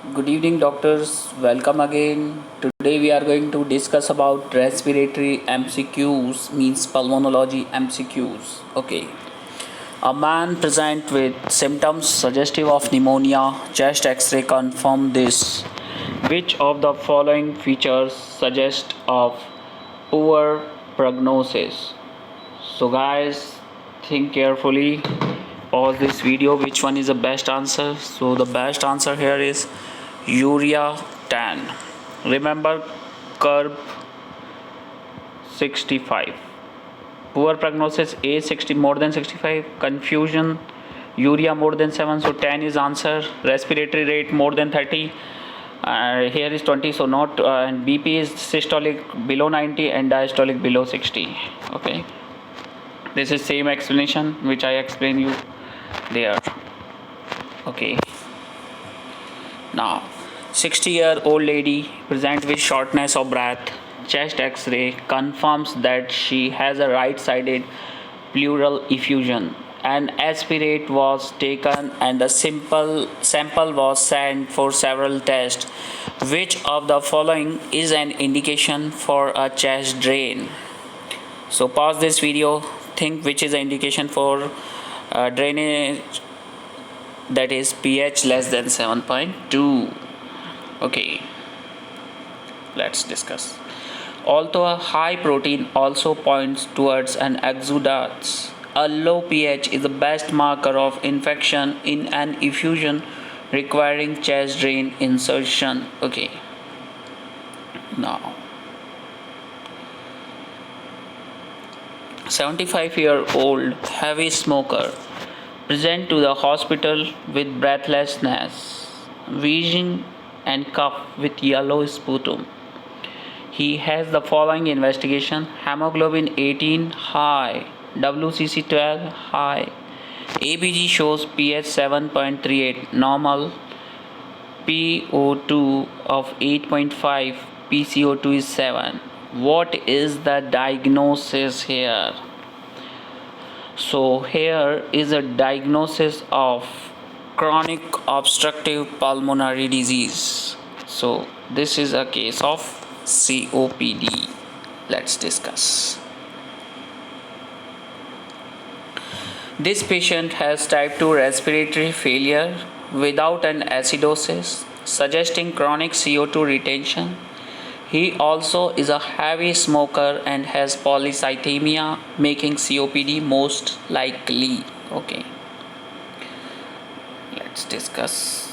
Good evening, doctors. Welcome again. Today we are going to discuss about respiratory MCQs, means pulmonology MCQs. Okay. A man present with symptoms suggestive of pneumonia, chest X-ray confirm this. Which of the following features suggest of poor prognosis? So guys, think carefully. Pause this video. Which one is the best answer? So the best answer here is urea 10. Remember curve 65. Poor prognosis age 60 more than 65. Confusion urea more than 7, so 10 is answer. Respiratory rate more than 30. Here is 20, so not and BP is systolic below 90 and diastolic below 60. Okay, this is same explanation which I explained you there. Okay, now 60-year-old lady present with shortness of breath. Chest X-ray confirms that she has a right-sided pleural effusion. An aspirate was taken and the simple sample was sent for several tests. Which of the following is an indication for a chest drain? So pause this video. Think which is the indication for drainage, that is pH less than 7.2. Okay, let's discuss. Although a high protein also points towards an exudates, a low pH is the best marker of infection in an effusion requiring chest drain insertion. Okay, now 75-year-old heavy smoker present to the hospital with breathlessness, wheezing and cough with yellow sputum. He has the following investigation: hemoglobin 18 high, WCC 12 high, ABG shows pH 7.38 normal, PO2 of 8.5, PCO2 is 7. What is the diagnosis here? So here is a diagnosis of chronic obstructive pulmonary disease. So this is a case of COPD. Let's discuss. This patient has type 2 respiratory failure without an acidosis, suggesting chronic CO2 retention. He also is a heavy smoker and has polycythemia, making COPD most likely. Okay, let's discuss.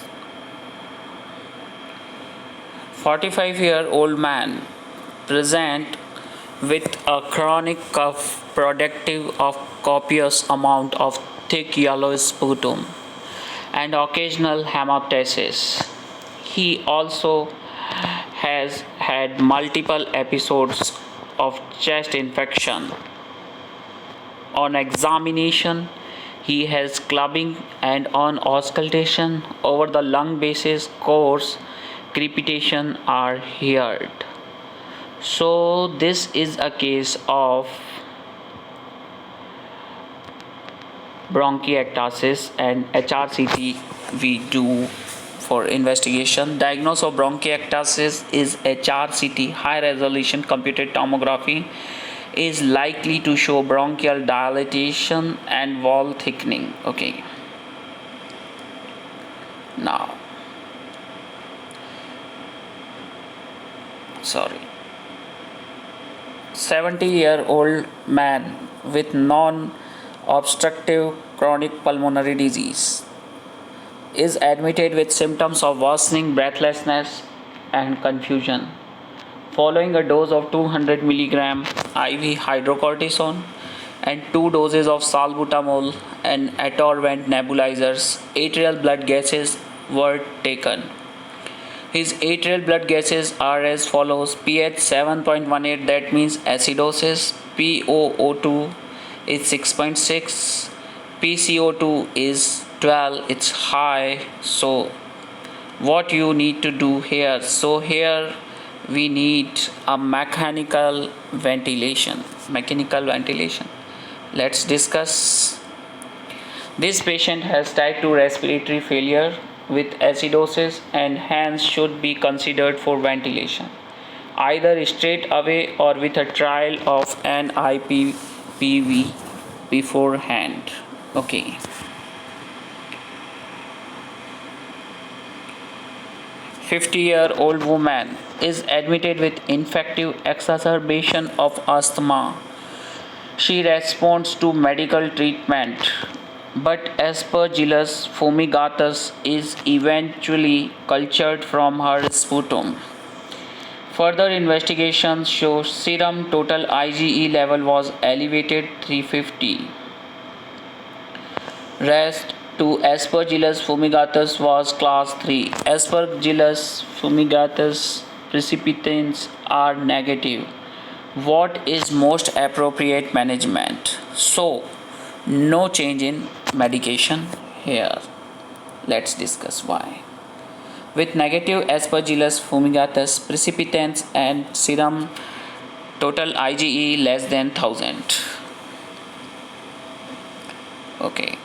45-year-old man present with a chronic cough productive of copious amount of thick yellow sputum and occasional hemoptysis. He also has had multiple episodes of chest infection. On examination, he has clubbing, and on auscultation over the lung basis coarse crepitation are heard. So this is a case of bronchiectasis, and HRCT we do for investigation. Diagnosis of bronchiectasis is HRCT, high resolution computed tomography, is likely to show bronchial dilatation and wall thickening. Okay, now 70-year-old man with non-obstructive chronic pulmonary disease is admitted with symptoms of worsening breathlessness and confusion. Following a dose of 200 mg IV hydrocortisone and 2 doses of salbutamol and atorvastatin nebulizers, atrial blood gases were taken. His atrial blood gases are as follows: pH 7.18, that means acidosis, POO2 is 6.6, PCO2 is 12, it's high. So what you need to do here? So here we need a mechanical ventilation. Let's discuss. This patient has type 2 respiratory failure with acidosis and hence should be considered for ventilation, either straight away or with a trial of an IPPV beforehand. Okay. 50-year-old woman is admitted with infective exacerbation of asthma. She responds to medical treatment, but Aspergillus fumigatus is eventually cultured from her sputum. Further investigations show serum total IgE level was elevated 350. Rest to Aspergillus fumigatus was class 3. Aspergillus fumigatus precipitants are negative. What is most appropriate management? So, no change in medication here. Let's discuss why. With negative Aspergillus fumigatus precipitants and serum total IgE less than 1000. Okay.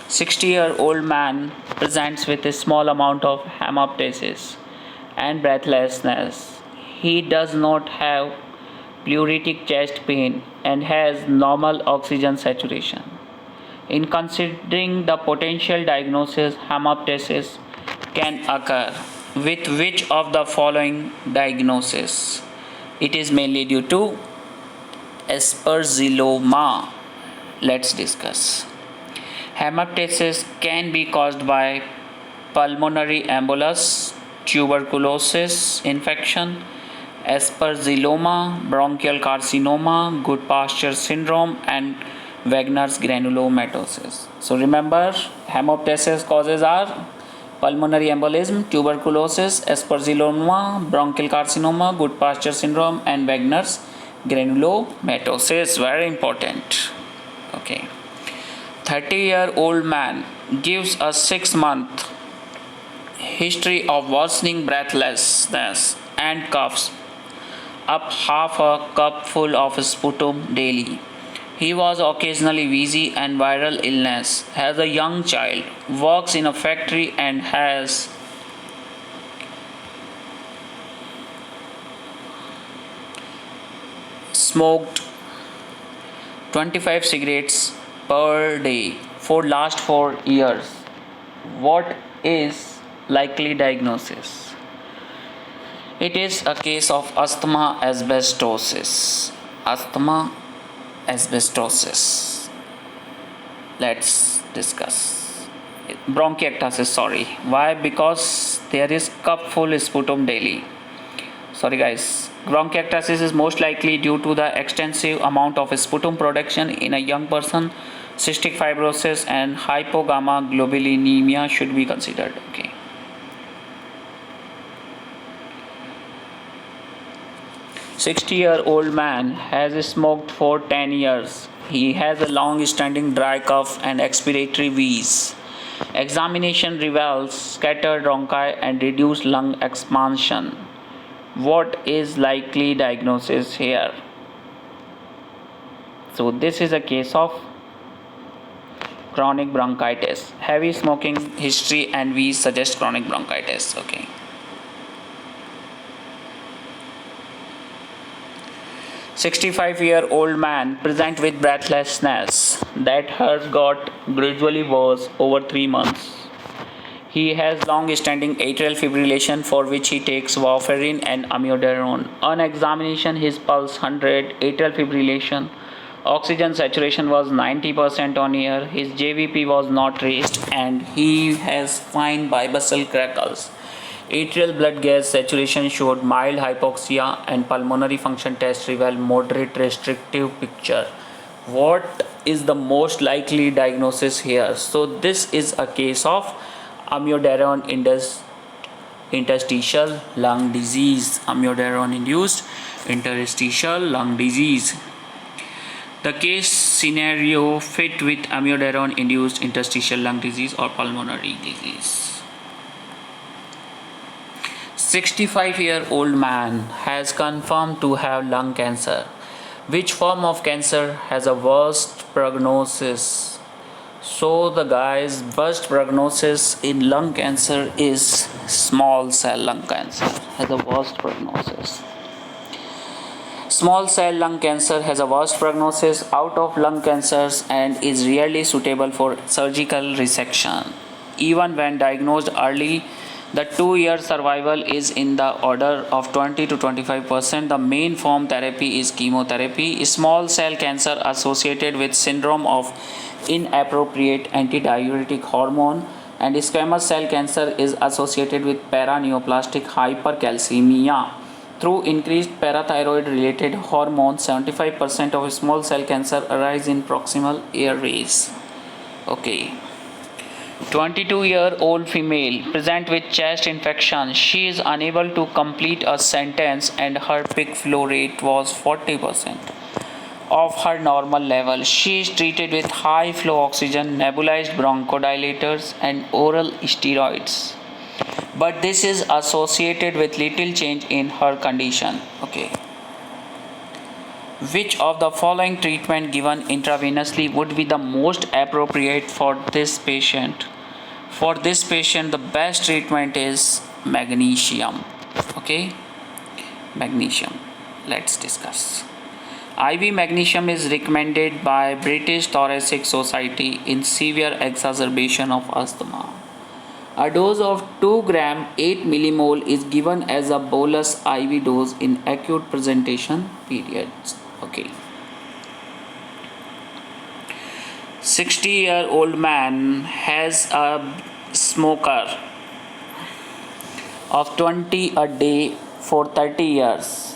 60-year-old man presents with a small amount of hemoptysis and breathlessness. He does not have pleuritic chest pain and has normal oxygen saturation. In considering the potential diagnosis, hemoptysis can occur with which of the following diagnoses? It is mainly due to aspergilloma. Let's discuss. Hemoptysis can be caused by pulmonary embolus, tuberculosis infection, aspergilloma, bronchial carcinoma, Goodpasture syndrome, and Wegener's granulomatosis. So remember, hemoptysis causes are pulmonary embolism, tuberculosis, aspergilloma, bronchial carcinoma, Goodpasture syndrome, and Wegener's granulomatosis. Very important. Okay. 30-year-old man gives a 6-month history of worsening breathlessness and coughs up half a cupful of sputum daily. He was occasionally wheezy and viral illness, has a young child, works in a factory and has smoked 25 cigarettes per day for last 4 years. What is likely diagnosis? It is a case of asthma asbestosis. Asthma asbestosis. Let's discuss. Bronchiectasis, sorry. Why? Because there is cupful sputum daily. Sorry guys. Bronchiectasis is most likely due to the extensive amount of sputum production in a young person. Cystic fibrosis and hypogammaglobulinemia should be considered. Okay. A 60-year-old man has smoked for 10 years. He has a long-standing dry cough and expiratory wheeze. Examination reveals scattered bronchi and reduced lung expansion. What is likely diagnosis here? So this is a case of chronic bronchitis. Heavy smoking history and wheeze suggest chronic bronchitis. Okay. 65-year-old man present with breathlessness that has got gradually worse over 3 months. He has long-standing atrial fibrillation for which he takes warfarin and amiodarone. On examination, his pulse 100, atrial fibrillation, oxygen saturation was 90% on air, his JVP was not raised, and he has fine bibasal crackles. Atrial blood gas saturation showed mild hypoxia and pulmonary function test revealed moderate restrictive picture. What is the most likely diagnosis here? So this is a case of amiodarone interstitial lung disease. Amiodarone induced interstitial lung disease. The case scenario fit with amiodarone induced interstitial lung disease or pulmonary disease. 65-year-old man has confirmed to have lung cancer. Which form of cancer has a worst prognosis? So the guys, best prognosis in lung cancer is small cell lung cancer has a worst prognosis. Small cell lung cancer has a worst prognosis out of lung cancers and is rarely suitable for surgical resection. Even when diagnosed early, the 2-year survival is in the order of 20 to 25%. The main form therapy is chemotherapy. Small cell cancer associated with syndrome of inappropriate antidiuretic hormone, and squamous cell cancer is associated with paraneoplastic hypercalcemia through increased parathyroid related hormones. 75% of small cell cancer arise in proximal airways. Okay. 22-year-old female present with chest infection. She is unable to complete a sentence and her peak flow rate was 40% of her normal level. She is treated with high flow oxygen, nebulized bronchodilators, and oral steroids. But this is associated with little change in her condition. Okay. Which of the following treatment given intravenously would be the most appropriate for this patient? For this patient, the best treatment is magnesium. Okay, magnesium. Let's discuss. IV magnesium is recommended by British Thoracic Society in severe exacerbation of asthma. A dose of 2 gram 8 millimole is given as a bolus IV dose in acute presentation periods. Okay. 60-year-old man has a smoker of 20 a day for 30 years.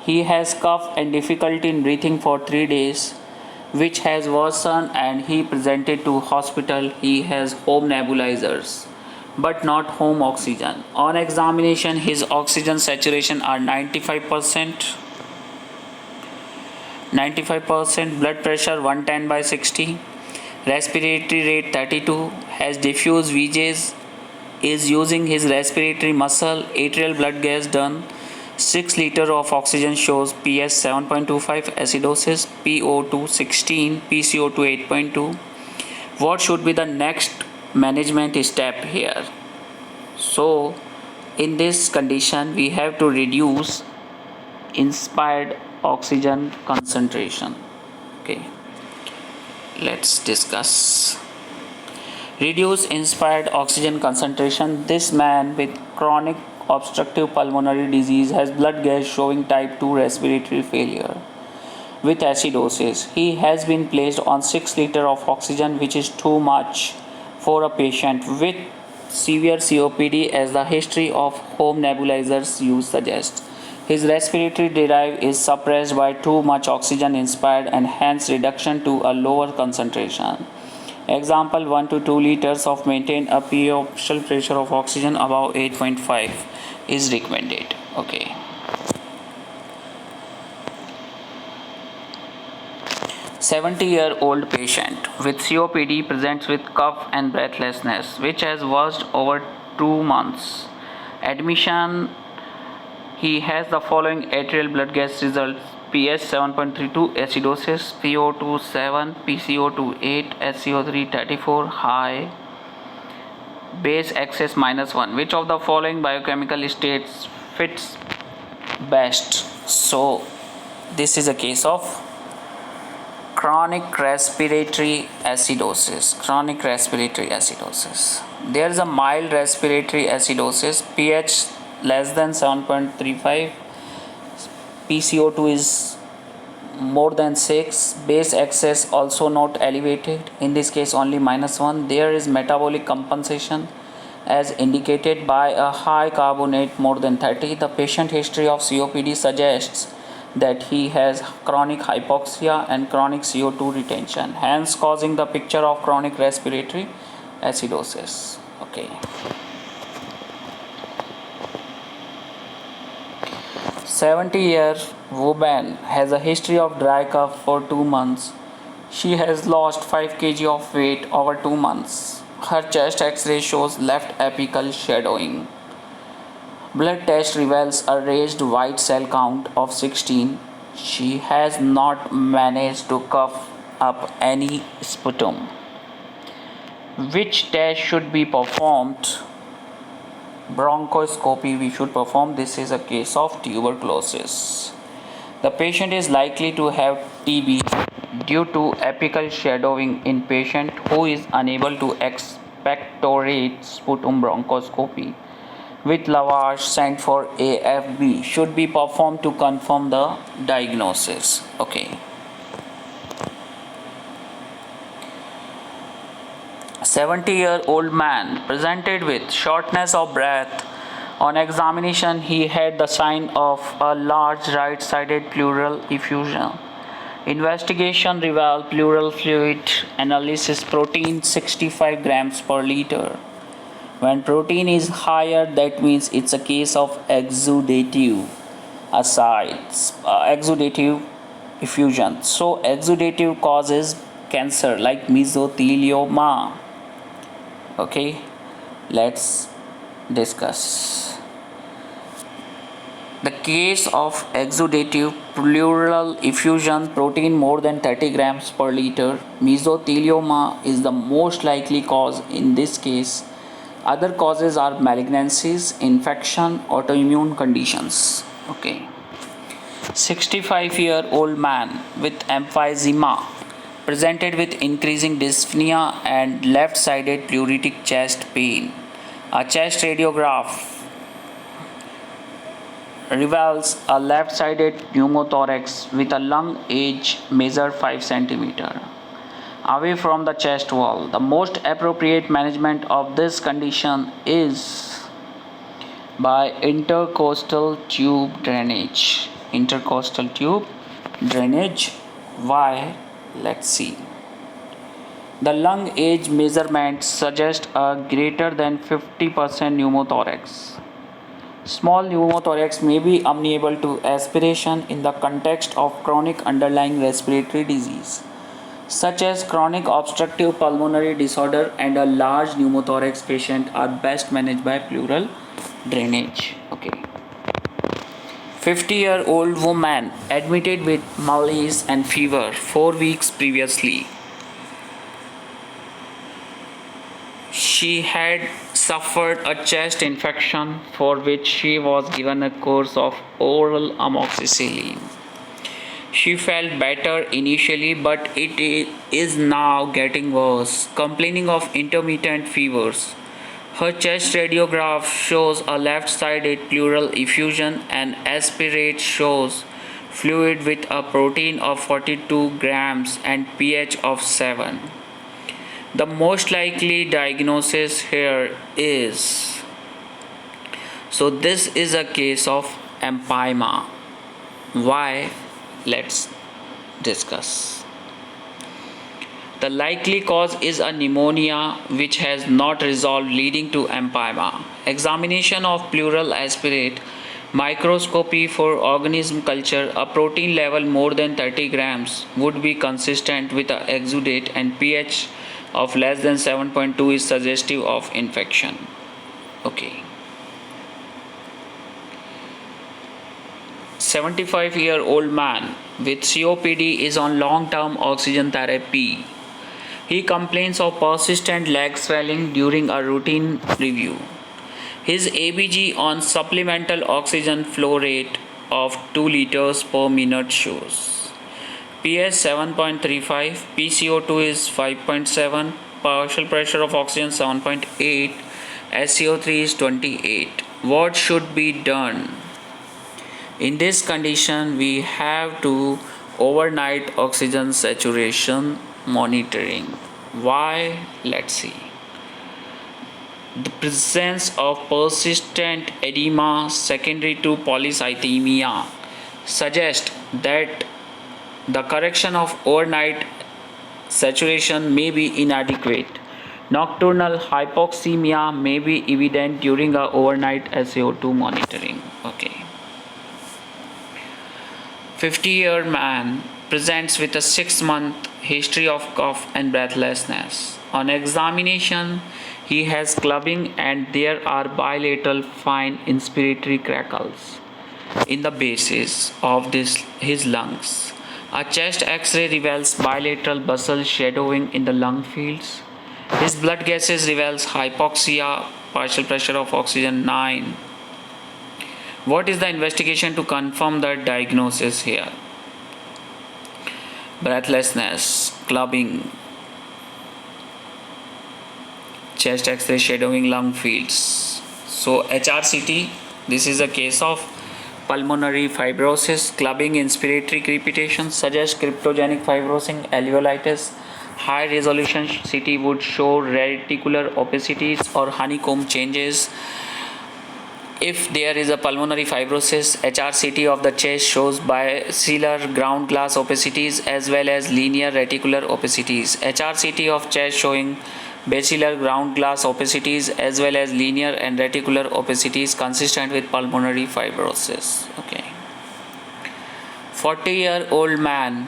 He has cough and difficulty in breathing for 3 days, which has worsened, and he presented to hospital. He has home nebulizers but not home oxygen. On examination, his oxygen saturation are 95%, blood pressure 110/60, respiratory rate 32, has diffuse VJs, is using his respiratory muscle, atrial blood gas done, 6 liter of oxygen shows PS 7.25, acidosis, PO2 16, PCO2 8.2. What should be the next management step here? So in this condition we have to reduce inspired oxygen concentration. Okay, let's discuss. Reduce inspired oxygen concentration. This man with chronic obstructive pulmonary disease has blood gas showing type 2 respiratory failure with acidosis. He has been placed on 6 liter of oxygen, which is too much for a patient with severe COPD, as the history of home nebulizers use suggests. His respiratory drive is suppressed by too much oxygen inspired and hence reduction to a lower concentration. Example, 1 to 2 liters of maintain a preoperational pressure of oxygen above 8.5 is recommended. Okay. A 70-year-old patient with COPD presents with cough and breathlessness, which has worsened over 2 months. Admission, he has the following atrial blood gas results: PS 7.32, acidosis, PO2 7, PCO2 8, SCO3 34, high, base excess -1. Which of the following biochemical states fits best? So this is a case of chronic respiratory acidosis. There is a mild respiratory acidosis, pH less than 7.35, PCO2 is more than 6, base excess also not elevated, in this case only -1. There is metabolic compensation as indicated by a high carbonate more than 30. The patient history of COPD suggests that he has chronic hypoxia and chronic CO2 retention, hence causing the picture of chronic respiratory acidosis. Okay. 70-year woman has a history of dry cough for 2 months. She has lost 5 kg of weight over 2 months. Her chest X-ray shows left apical shadowing. Blood test reveals a raised white cell count of 16. She has not managed to cough up any sputum. Which test should be performed? Bronchoscopy we should perform. This is a case of tuberculosis. The patient is likely to have TB due to apical shadowing in patient who is unable to expectorate sputum. Bronchoscopy with lavage sent for AFB should be performed to confirm the diagnosis. Okay. 70-year-old man presented with shortness of breath. On examination, he had the sign of a large right-sided pleural effusion. Investigation revealed pleural fluid analysis protein 65 grams per liter. When protein is higher, that means it's a case of exudative exudative effusion. So exudative causes cancer like mesothelioma. Okay, let's discuss the case of exudative pleural effusion, protein more than 30 grams per liter. Mesothelioma is the most likely cause in this case. Other causes are malignancies, infection, autoimmune conditions. Okay. 65-year-old man with emphysema presented with increasing dyspnea and left-sided pleuritic chest pain. A chest radiograph reveals a left-sided pneumothorax with a lung edge measure 5 cm away from the chest wall. The most appropriate management of this condition is by intercostal tube drainage. Intercostal tube drainage. Why? Let's see. The lung edge measurements suggest a greater than 50% pneumothorax. Small pneumothorax may be amenable to aspiration in the context of chronic underlying respiratory disease, such as chronic obstructive pulmonary disorder, and a large pneumothorax patient are best managed by pleural drainage. Okay. 50-year-old woman admitted with malaise and fever 4 weeks previously. She had suffered a chest infection for which she was given a course of oral amoxicillin. She felt better initially, but it is now getting worse, complaining of intermittent fevers. Her chest radiograph shows a left-sided pleural effusion and aspirate shows fluid with a protein of 42 grams and pH of 7. The most likely diagnosis here is, so this is a case of empyema. Why? Let's discuss. The likely cause is a pneumonia which has not resolved, leading to empyema. Examination of pleural aspirate, microscopy for organism culture, a protein level more than 30 grams would be consistent with the exudate, and pH of less than 7.2 is suggestive of infection. Okay. 75-year-old man with COPD is on long-term oxygen therapy. He complains of persistent leg swelling during a routine review. His ABG on supplemental oxygen flow rate of 2 liters per minute shows pH 7.35, PCO2 is 5.7, partial pressure of oxygen 7.8, SCO3 is 28. What should be done? In this condition, we have to overnight oxygen saturation monitoring. Why? Let's see. The presence of persistent edema secondary to polycythemia suggests that the correction of overnight saturation may be inadequate. Nocturnal hypoxemia may be evident during a overnight SaO2 monitoring. Okay. 50-year man presents with a 6-month history of cough and breathlessness. On examination, he has clubbing and there are bilateral fine inspiratory crackles in the bases of his lungs. A chest X-ray reveals bilateral basal shadowing in the lung fields. His blood gases reveals hypoxia, partial pressure of oxygen 9. What is the investigation to confirm the diagnosis here? Breathlessness, clubbing, chest X-ray shadowing lung fields. So HRCT, this is a case of pulmonary fibrosis, clubbing, inspiratory crepitation, suggests cryptogenic fibrosing, alveolitis. High resolution CT would show reticular opacities or honeycomb changes. If there is a pulmonary fibrosis, HRCT of the chest shows basilar ground glass opacities as well as linear reticular opacities. HRCT of chest showing basilar ground glass opacities as well as linear and reticular opacities consistent with pulmonary fibrosis. Okay. 40-year-old man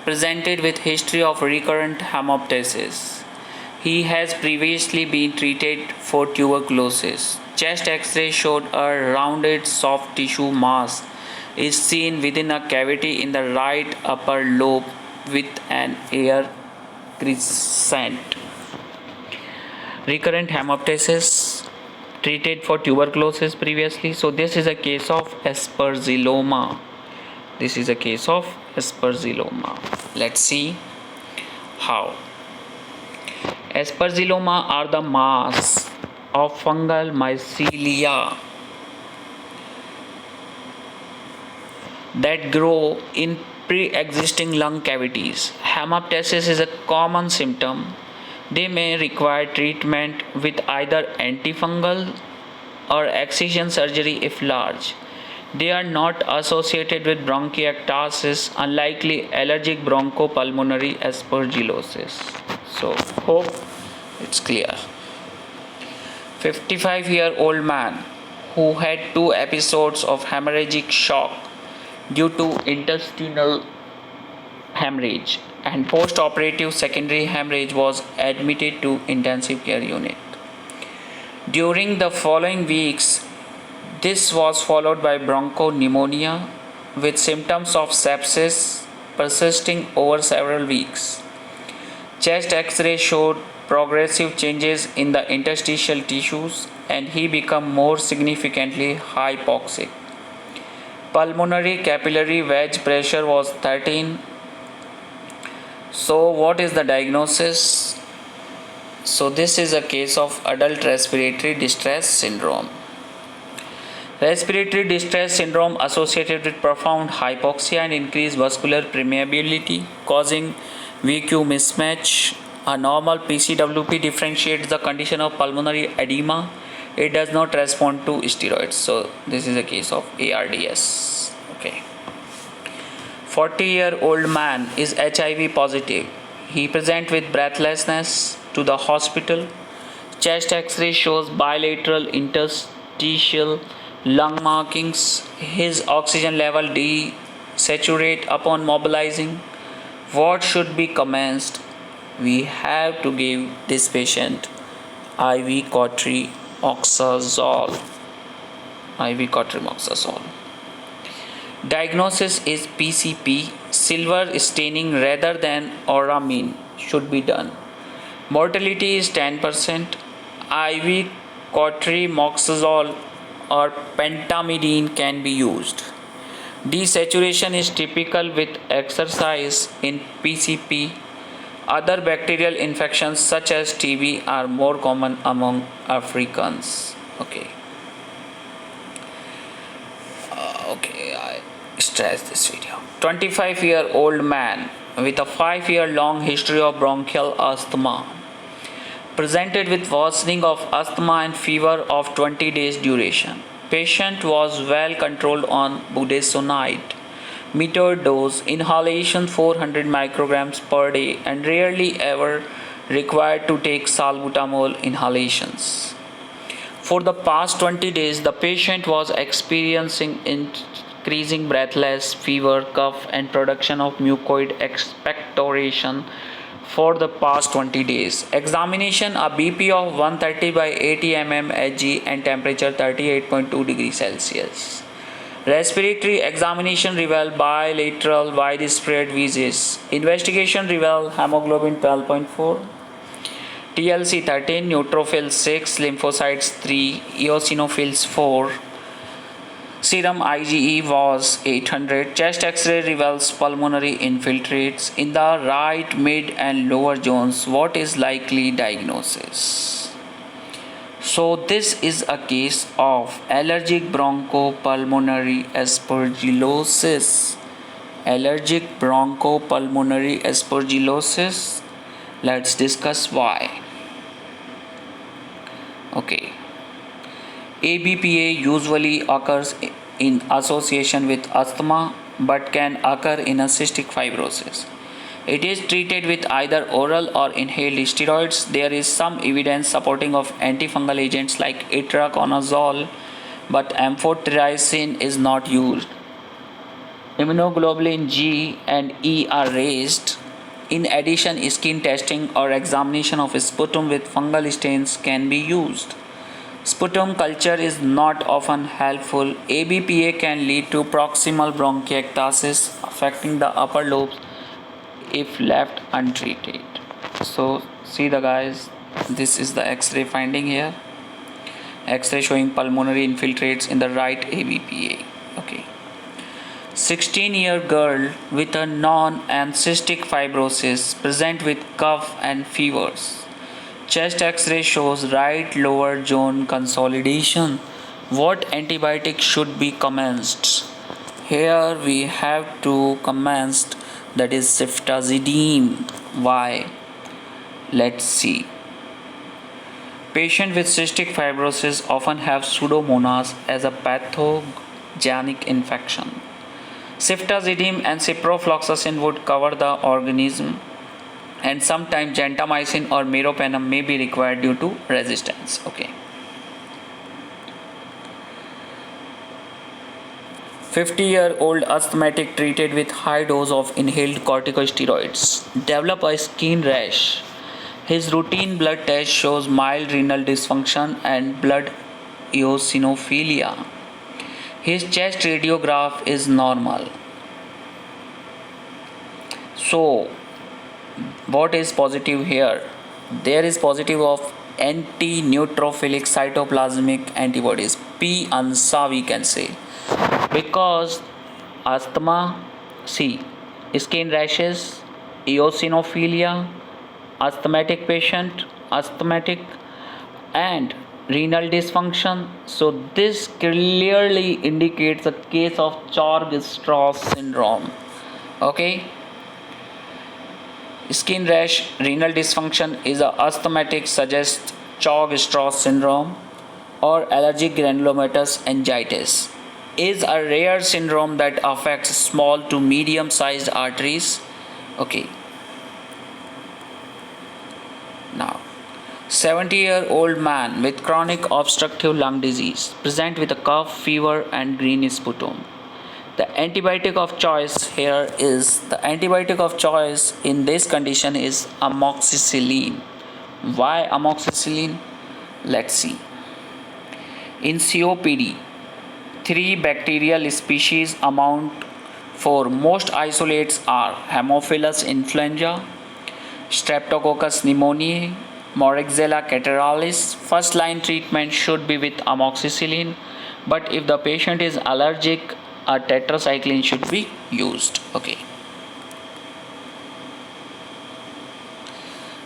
presented with history of recurrent hemoptysis. He has previously been treated for tuberculosis. Chest X-ray showed a rounded soft tissue mass is seen within a cavity in the right upper lobe with an air crescent. Recurrent hemoptysis, treated for tuberculosis previously. So this is a case of aspergilloma. This is a case of aspergilloma. Let's see how. Aspergilloma are the mass of fungal mycelia that grow in pre-existing lung cavities. Hemoptysis is a common symptom. They may require treatment with either antifungal or excision surgery if large. They are not associated with bronchiectasis, unlikely allergic bronchopulmonary aspergillosis. So, hope it's clear. 55-year-old man who had 2 episodes of hemorrhagic shock due to intestinal hemorrhage and post-operative secondary hemorrhage was admitted to intensive care unit. During the following weeks, this was followed by bronchopneumonia with symptoms of sepsis persisting over several weeks. Chest X-ray showed progressive changes in the interstitial tissues and he became more significantly hypoxic. Pulmonary capillary wedge pressure was 13. So what is the diagnosis? So this is a case of adult respiratory distress syndrome. Respiratory distress syndrome associated with profound hypoxia and increased vascular permeability causing VQ mismatch. A normal PCWP differentiates the condition of pulmonary edema. It does not respond to steroids. So this is a case of ARDS. Okay. 40-year-old man is HIV positive. He presents with breathlessness to the hospital. Chest X-ray shows bilateral interstitial lung markings. His oxygen level desaturate upon mobilizing. What should be commenced? We have to give this patient IV cotrimoxazole. IV cotrimoxazole. Diagnosis is PCP. Silver staining rather than auramine should be done. Mortality is 10%. IV cotrimoxazole or pentamidine can be used. Desaturation is typical with exercise in PCP. Other bacterial infections such as TB are more common among Africans. Okay, I stress this video. 25-year-old man with a 5-year-long history of bronchial asthma presented with worsening of asthma and fever of 20 days duration. Patient was well controlled on budesonide metered dose, inhalation 400 micrograms per day, and rarely ever required to take salbutamol inhalations. For the past 20 days, the patient was experiencing increasing breathless, fever, cough, and production of mucoid expectoration for the past 20 days. Examination: a BP of 130 by 80 mm Hg and temperature 38.2 degrees Celsius. Respiratory examination revealed bilateral widespread wheezes. Investigation revealed hemoglobin 12.4. TLC 13, neutrophils 6, lymphocytes 3, eosinophils 4. Serum IgE was 800. Chest X-ray reveals pulmonary infiltrates in the right, mid, and lower zones. What is likely diagnosis? So this is a case of allergic bronchopulmonary aspergillosis. Allergic bronchopulmonary aspergillosis. Let's discuss why. Okay. ABPA usually occurs in association with asthma but can occur in a cystic fibrosis. It is treated with either oral or inhaled steroids. There is some evidence supporting of antifungal agents like itraconazole, but amphotericin is not used. Immunoglobulin G and E are raised. In addition, skin testing or examination of sputum with fungal stains can be used. Sputum culture is not often helpful. ABPA can lead to proximal bronchiectasis affecting the upper lobes if left untreated. So see the guys, this is the X-ray finding here. X-ray showing pulmonary infiltrates in the right ABPA. Okay. 16-year girl with a non-cystic fibrosis present with cough and fevers. Chest X-ray shows right lower zone consolidation. What antibiotic should be commenced? Here we have to commence, that is ceftazidime. Why? Let's see. Patients with cystic fibrosis often have Pseudomonas as a pathogenic infection. Ceftazidime and ciprofloxacin would cover the organism, and sometimes gentamicin or meropenem may be required due to resistance. Okay. 50-year-old asthmatic treated with high dose of inhaled corticosteroids develop a skin rash. His routine blood test shows mild renal dysfunction and blood eosinophilia. His chest radiograph is normal. So, what is positive here? There is positive of anti-neutrophilic cytoplasmic antibodies, P-ANSA we can say, because asthma, see, skin rashes, eosinophilia, asthmatic patient, asthmatic, and renal dysfunction. So this clearly indicates a case of Chorg-Strauss syndrome. Okay. Skin rash, renal dysfunction is a asthmatic, suggests Chorg-Strauss syndrome, or allergic granulomatous angiitis is a rare syndrome that affects small to medium sized arteries. Okay. Now, 70-year-old man with chronic obstructive lung disease present with a cough, fever, and green sputum. The antibiotic of choice in this condition is amoxicillin. Why amoxicillin? Let's see. In COPD, 3 bacterial species amount for most isolates are Haemophilus influenza, Streptococcus pneumoniae, Moraxella catarrhalis. First line treatment should be with amoxicillin, but if the patient is allergic, a tetracycline should be used. Okay.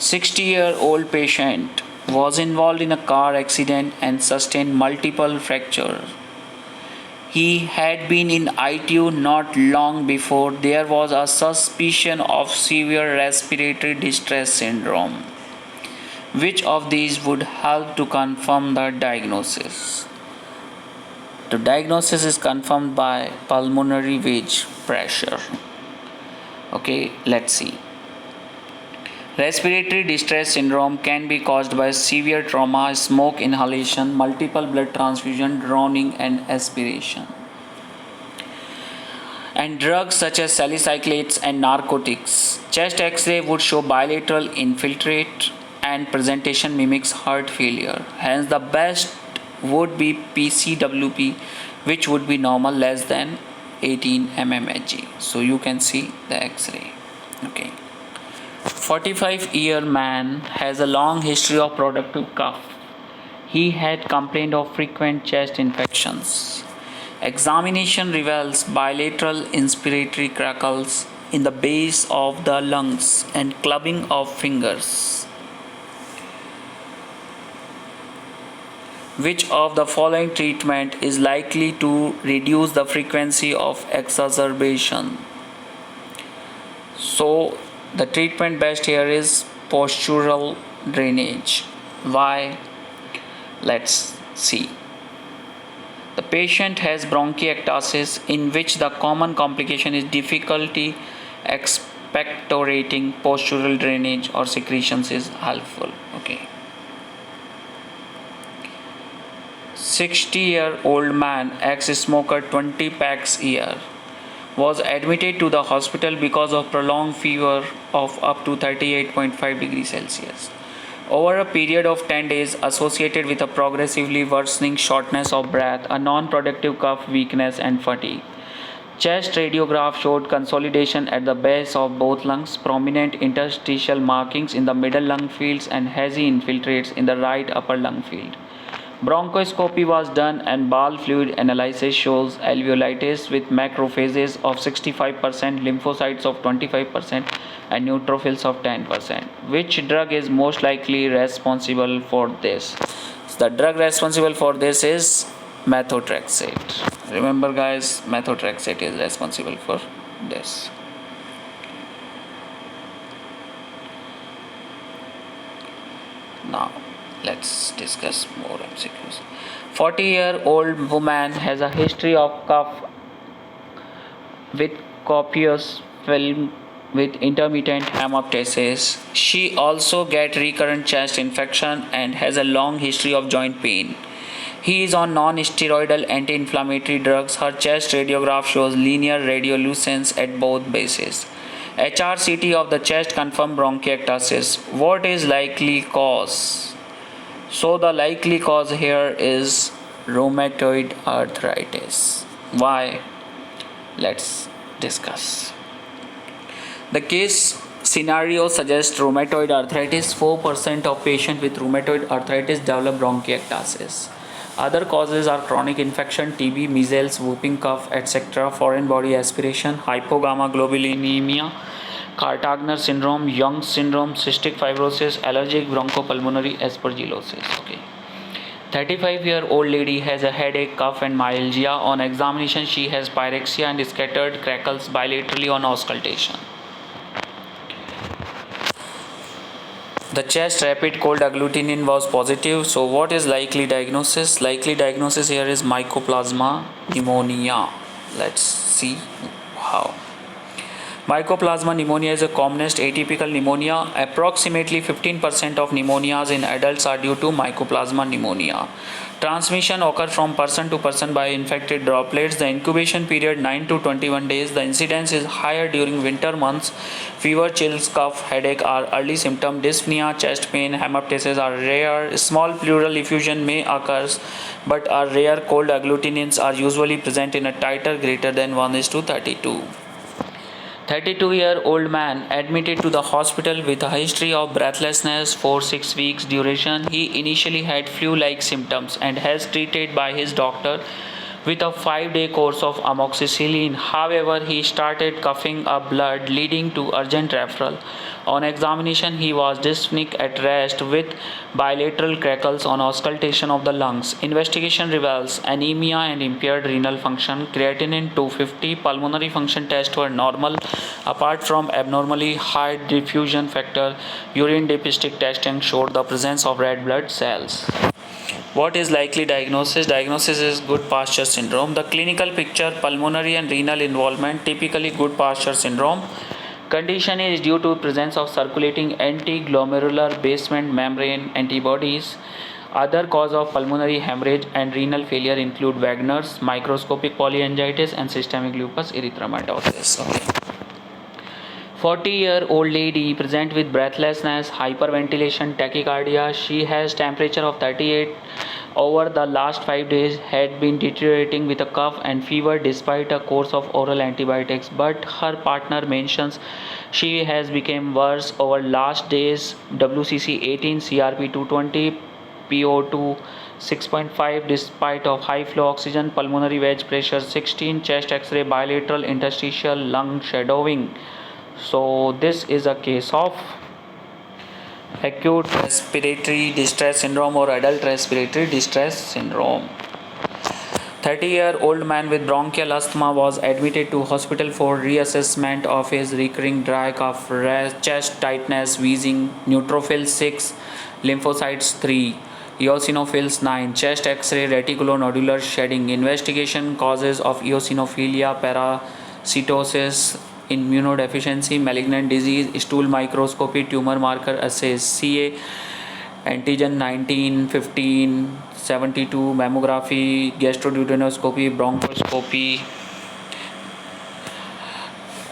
60-year-old patient was involved in a car accident and sustained multiple fractures. He had been in ITU not long before. There was a suspicion of severe respiratory distress syndrome. Which of these would help to confirm the diagnosis? The diagnosis is confirmed by pulmonary wedge pressure. Okay, let's see. Respiratory distress syndrome can be caused by severe trauma, smoke inhalation, multiple blood transfusion, drowning, and aspiration. And drugs such as salicylates and narcotics. Chest X-ray would show bilateral infiltrate and presentation mimics heart failure. Hence, the best would be PCWP, which would be normal less than 18 mmHg. So you can see the X-ray. Okay. 45-year man has a long history of productive cough. He had complained of frequent chest infections. Examination reveals bilateral inspiratory crackles in the base of the lungs and clubbing of fingers. Which of the following treatment is likely to reduce the frequency of exacerbation? So, the treatment best here is postural drainage. Why? Let's see. The patient has bronchiectasis in which the common complication is difficulty expectorating. Postural drainage or secretions is helpful. Okay. 60-year-old man, ex-smoker, 20 packs a year, was admitted to the hospital because of prolonged fever of up to 38.5 degrees Celsius. Over a period of 10 days, associated with a progressively worsening shortness of breath, a non-productive cough, weakness, and fatigue. Chest radiograph showed consolidation at the base of both lungs, prominent interstitial markings in the middle lung fields, and hazy infiltrates in the right upper lung field. Bronchoscopy was done and bowel fluid analysis shows alveolitis with macrophages of 65%, lymphocytes of 25%, and neutrophils of 10%. Which drug is most likely responsible for this? The drug responsible for this is methotrexate. Remember guys, methotrexate is responsible for this. Now let's discuss more MCQs. 40-year-old woman has a history of cough with copious film with intermittent hemoptysis. She also gets recurrent chest infection and has a long history of joint pain. He is on non-steroidal anti-inflammatory drugs. Her chest radiograph shows linear radiolucence at both bases. HRCT of the chest confirmed bronchiectasis. What is likely cause? So the likely cause here is rheumatoid arthritis. Why? Let's discuss. The case scenario suggests rheumatoid arthritis. 4% of patients with rheumatoid arthritis develop bronchiectasis. Other causes are chronic infection, TB, measles, whooping cough, etc., foreign body aspiration, hypogammaglobulinemia, Cartagena syndrome, Young's syndrome, cystic fibrosis, allergic bronchopulmonary aspergillosis. Okay. 35-year-old lady has a headache, cough, and myalgia. On examination, she has pyrexia and scattered crackles bilaterally on auscultation. The chest rapid cold agglutinin was positive. So what is likely diagnosis? Likely diagnosis here is Mycoplasma pneumonia. Let's see how. Mycoplasma pneumonia is the commonest atypical pneumonia. Approximately 15% of pneumonias in adults are due to Mycoplasma pneumonia. Transmission occurs from person to person by infected droplets. The incubation period 9 to 21 days. The incidence is higher during winter months. Fever, chills, cough, headache are early symptoms. Dyspnea, chest pain, hemoptysis are rare. Small pleural effusion may occur, but are rare. Cold agglutinins are usually present in a titer greater than 1:32. 32-year-old man admitted to the hospital with a history of breathlessness for 6 weeks duration. He initially had flu-like symptoms and has treated by his doctor with a 5-day course of amoxicillin. However, he started coughing up blood, leading to urgent referral. On examination, he was dyspneic at rest with bilateral crackles on auscultation of the lungs. Investigation reveals anemia and impaired renal function. Creatinine 250, pulmonary function tests were normal apart from abnormally high diffusion factor. Urine dipstick testing showed the presence of red blood cells. What is likely diagnosis? Diagnosis is Goodpasture syndrome. The clinical picture, pulmonary and renal involvement, typically Goodpasture syndrome. Condition is due to presence of circulating anti-glomerular basement membrane antibodies. Other cause of pulmonary hemorrhage and renal failure include Wegener's, microscopic polyangiitis, and systemic lupus erythematosus. Okay. 40-year-old lady present with breathlessness, hyperventilation, tachycardia. She has temperature of 38. Over the last 5 days had been deteriorating with a cough and fever despite a course of oral antibiotics. But her partner mentions she has become worse over last days. WCC 18, CRP 220, PO2 6.5 despite of high flow oxygen, pulmonary wedge pressure 16, chest x-ray, bilateral interstitial lung shadowing. So this is a case of acute respiratory distress syndrome or adult respiratory distress syndrome. 30-year-old man with bronchial asthma was admitted to hospital for reassessment of his recurring dry cough, chest tightness, wheezing, neutrophils 6, lymphocytes 3, eosinophils 9, chest x-ray, reticulonodular shedding. Investigation causes of eosinophilia, parasitosis, immunodeficiency, malignant disease, stool microscopy, tumor marker assays, CA, antigen 19, 15, 72, mammography, gastroduodenoscopy, bronchoscopy,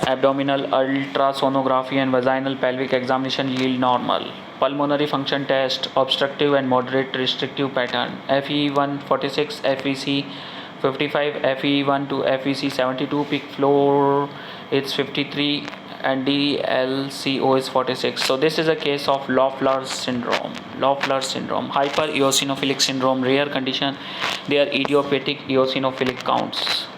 abdominal ultrasonography and vaginal pelvic examination yield normal. Pulmonary function test, obstructive and moderate restrictive pattern, FE1 46, FEC 55, FE1 to FEC 72, peak flow it's 53 and DLCO is 46. So this is a case of Loeffler syndrome. Loeffler syndrome, hypereosinophilic syndrome, rare condition. They are idiopathic eosinophilic counts.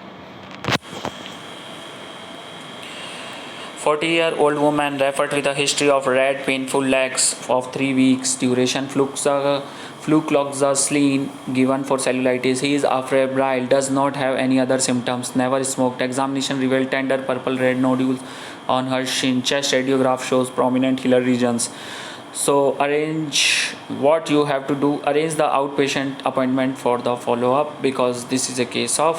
40-year-old woman referred with a history of red painful legs of 3 weeks duration, flucloxacillin given for cellulitis. He is afebrile, does not have any other symptoms, never smoked. Examination revealed tender purple red nodules on her shin. Chest radiograph shows prominent hilar regions. So what you have to do, arrange the outpatient appointment for the follow-up because this is a case of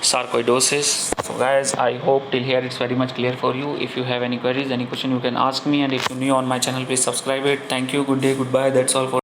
sarcoidosis. So guys, I hope till here it's very much clear for you. If you have any queries, any question, you can ask me, and if you're new on my channel, please subscribe it. Thank you, good day, goodbye. That's all for